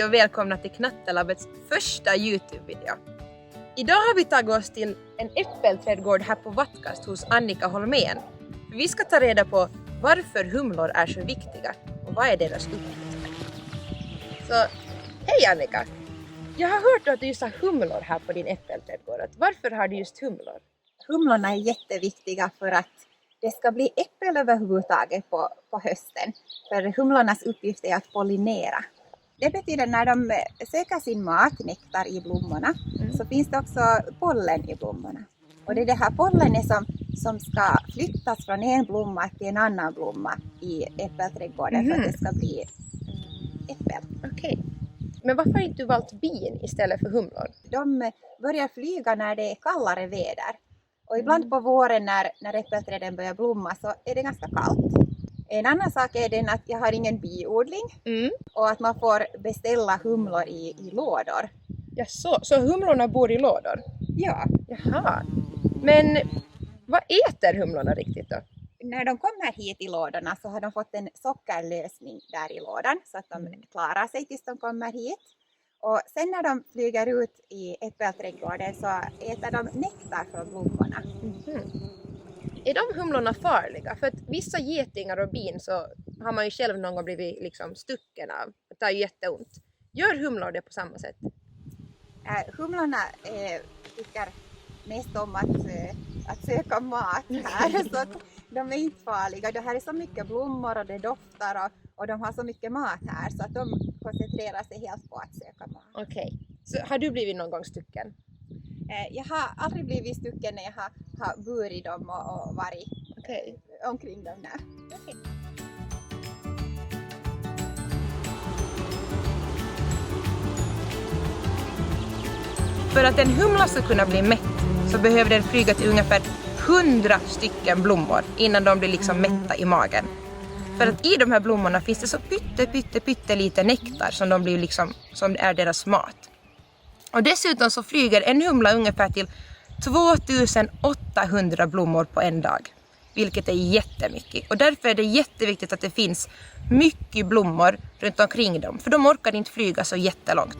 och välkomna till Knattelabbets första YouTube-video. Idag har vi tagit oss till en äppelträdgård här på Vattkast hos Annika Holmén. Vi ska ta reda på varför humlor är så viktiga och vad är deras uppgifter. Så, hej Annika! Jag har hört att du just har humlor här på din äppelträdgård. Varför har du just humlor? Humlorna är jätteviktiga för att det ska bli äppel överhuvudtaget på hösten. För humlornas uppgift är att pollinera. Det betyder när de söker sin mat, nektar i blommorna, så finns det också pollen i blommorna. Och det är det här pollenet som ska flyttas från en blomma till en annan blomma i äppelträdgården för att det ska bli äppel. Okej. Men varför har inte du valt bin istället för humlor? De börjar flyga när det är kallare väder. Och ibland på våren när äppelträden börjar blomma så är det ganska kallt. En annan sak är den att jag har ingen biodling och att man får beställa humlor i lådor. Ja, så humlorna bor i lådor? Ja. Jaha. Men vad äter humlorna riktigt då? När de kommer hit i lådorna så har de fått en sockerlösning där i lådan så att de klarar sig tills de kommer hit. Och sen när de flyger ut i äppelträdgården så äter de nektar från blommorna. Är de humlorna farliga? För att vissa getingar och bin så har man ju själv någon gång blivit liksom stucken av. Det tar ju jätteont. Gör humlor det på samma sätt? Humlorna tycker mest om att söka mat här. Så att de är inte farliga. Det här är så mycket blommor och det doftar och de har så mycket mat här så att de koncentrerar sig helt på att söka mat. Okej. Så har du blivit någon gång stucken? Jag har aldrig blivit stucken när jag har burit dem och varit omkring dem där. Okay. För att en humla ska kunna bli mätt så behöver den flyga till ungefär 100 stycken blommor innan de blir liksom mätta i magen. För att i de här blommorna finns det så pytte lite nektar som de blir liksom, som är deras mat. Och dessutom så flyger en humla ungefär till 2800 blommor på en dag. Vilket är jättemycket. Och därför är det jätteviktigt att det finns mycket blommor runt omkring dem. För de orkar inte flyga så jättelångt.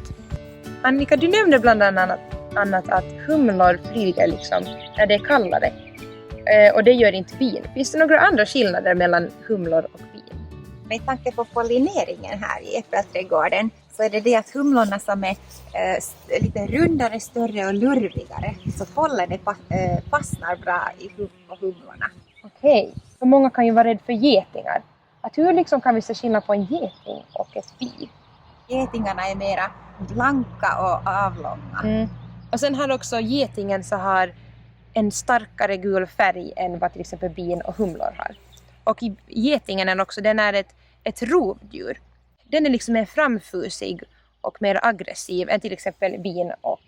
Annika, du nämnde bland annat att humlor flyger liksom när det är kallare. Och det gör inte bin. Finns det några andra skillnader mellan humlor och bin? Med tanke på pollineringen här i äppelträdgården så är det att humlorna som är lite rundare, större och lurvigare. Så pollenet fastnar bra på humlorna. Okej, för många kan ju vara rädd för getingar. Hur liksom kan vi se skillnad på en geting och ett bi? Getingarna är mera blanka och avlånga. Och sen har också getingen så har en starkare gul färg än vad till exempel bin och humlor har. Och getingen är också, den är ett rovdjur. Den är liksom mer framfusig och mer aggressiv än till exempel bin och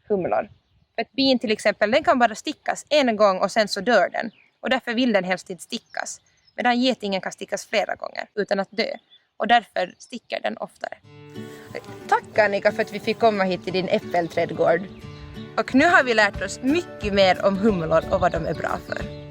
humlor. För ett bin till exempel, den kan bara stickas en gång och sen så dör den. Och därför vill den helst inte stickas. Medan getingen kan stickas flera gånger utan att dö. Och därför sticker den oftare. Tack Annika för att vi fick komma hit till din äppelträdgård. Och nu har vi lärt oss mycket mer om humlor och vad de är bra för.